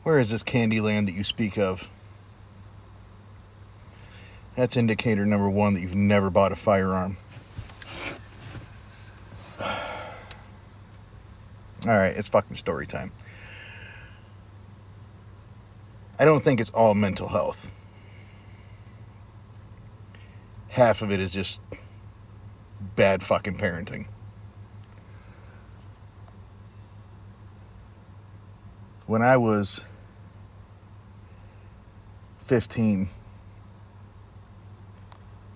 Where is this Candyland that you speak of? That's indicator number one that you've never bought a firearm. Alright, it's fucking story time. I don't think it's all mental health. Half of it is just bad fucking parenting. When I was 15,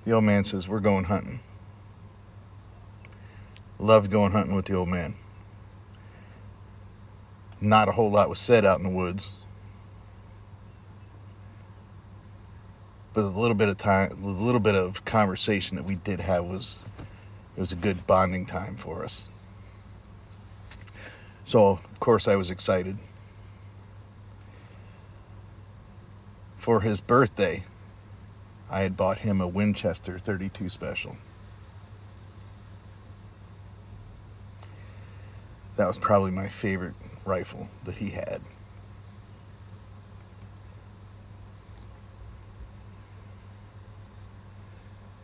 the old man says, we're going hunting. Loved going hunting with the old man. Not a whole lot was said out in the woods. But the little bit of conversation that we did have was a good bonding time for us. So, of course, I was excited. For his birthday, I had bought him a Winchester 32 Special. That was probably my favorite rifle that he had.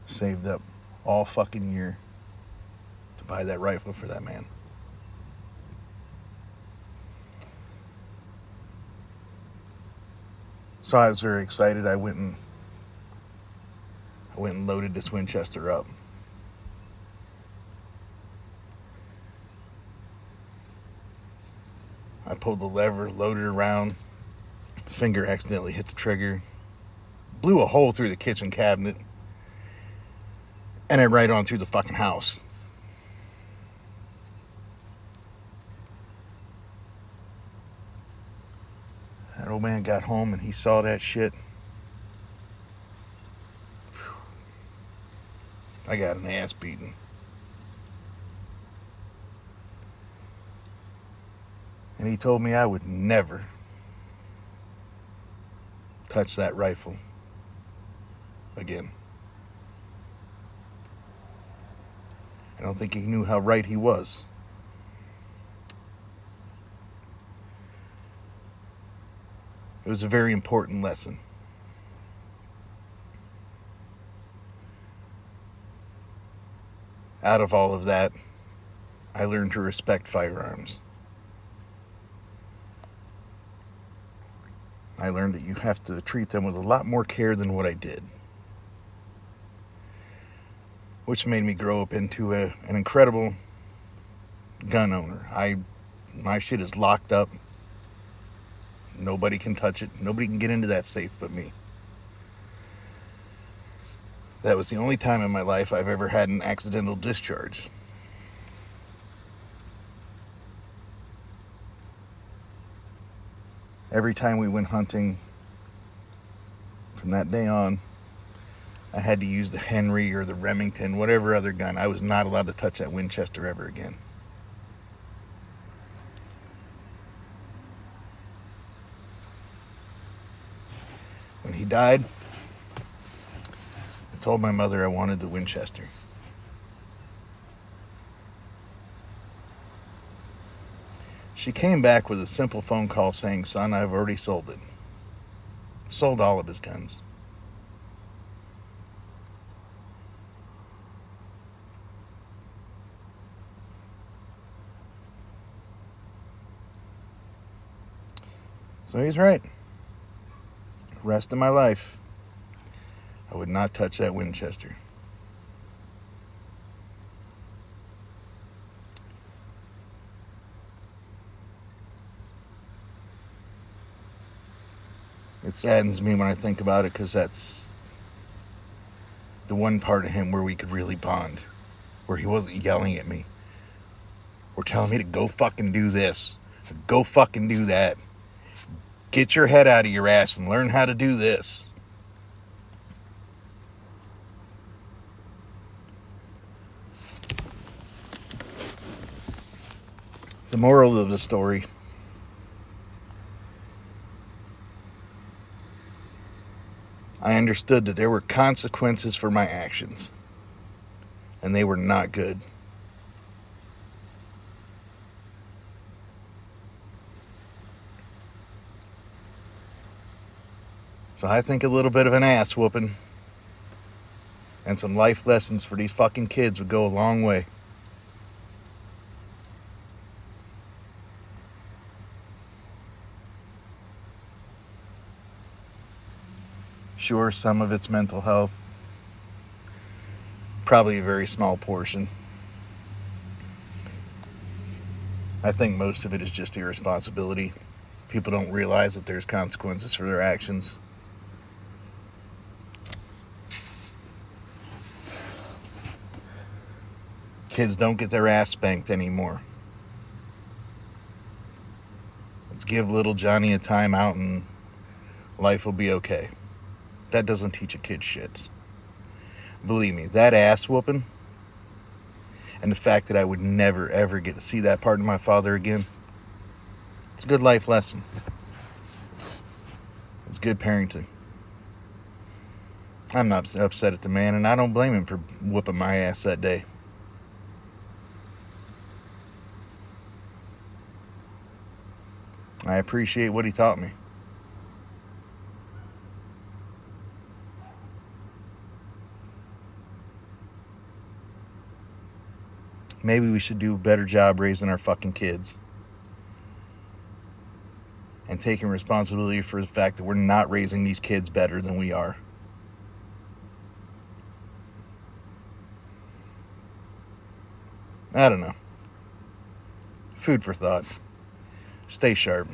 Saved up all fucking year to buy that rifle for that man. So I was very excited. I went and loaded this Winchester up. I pulled the lever, loaded around, finger accidentally hit the trigger, blew a hole through the kitchen cabinet, and it right on through the fucking house. That old man got home and he saw that shit. I got an ass beating. And he told me I would never touch that rifle again. I don't think he knew how right he was. It was a very important lesson. Out of all of that, I learned to respect firearms. I learned that you have to treat them with a lot more care than what I did. Which made me grow up into an incredible gun owner. My shit is locked up. Nobody can touch it. Nobody can get into that safe but me. That was the only time in my life I've ever had an accidental discharge. Every time we went hunting, from that day on, I had to use the Henry or the Remington, whatever other gun. I was not allowed to touch that Winchester ever again. When he died, I told my mother I wanted the Winchester. She came back with a simple phone call saying, son, I've already sold it. Sold all of his guns. So he's right. The rest of my life, I would not touch that Winchester. It saddens me when I think about it because that's the one part of him where we could really bond, where he wasn't yelling at me or telling me to go fucking do this, go fucking do that. Get your head out of your ass and learn how to do this. The moral of the story: I understood that there were consequences for my actions, and they were not good. So I think a little bit of an ass whooping and some life lessons for these fucking kids would go a long way. Sure, some of it's mental health. Probably a very small portion. I think most of it is just irresponsibility. People don't realize that there's consequences for their actions. Kids don't get their ass spanked anymore. Let's give little Johnny a timeout and life will be okay. That doesn't teach a kid shit. Believe me, that ass whooping and the fact that I would never ever get to see that part of my father again, it's a good life lesson. It's good parenting. I'm not upset at the man, and I don't blame him for whooping my ass that day. I appreciate what he taught me. Maybe we should do a better job raising our fucking kids. And taking responsibility for the fact that we're not raising these kids better than we are. I don't know. Food for thought. Stay sharp.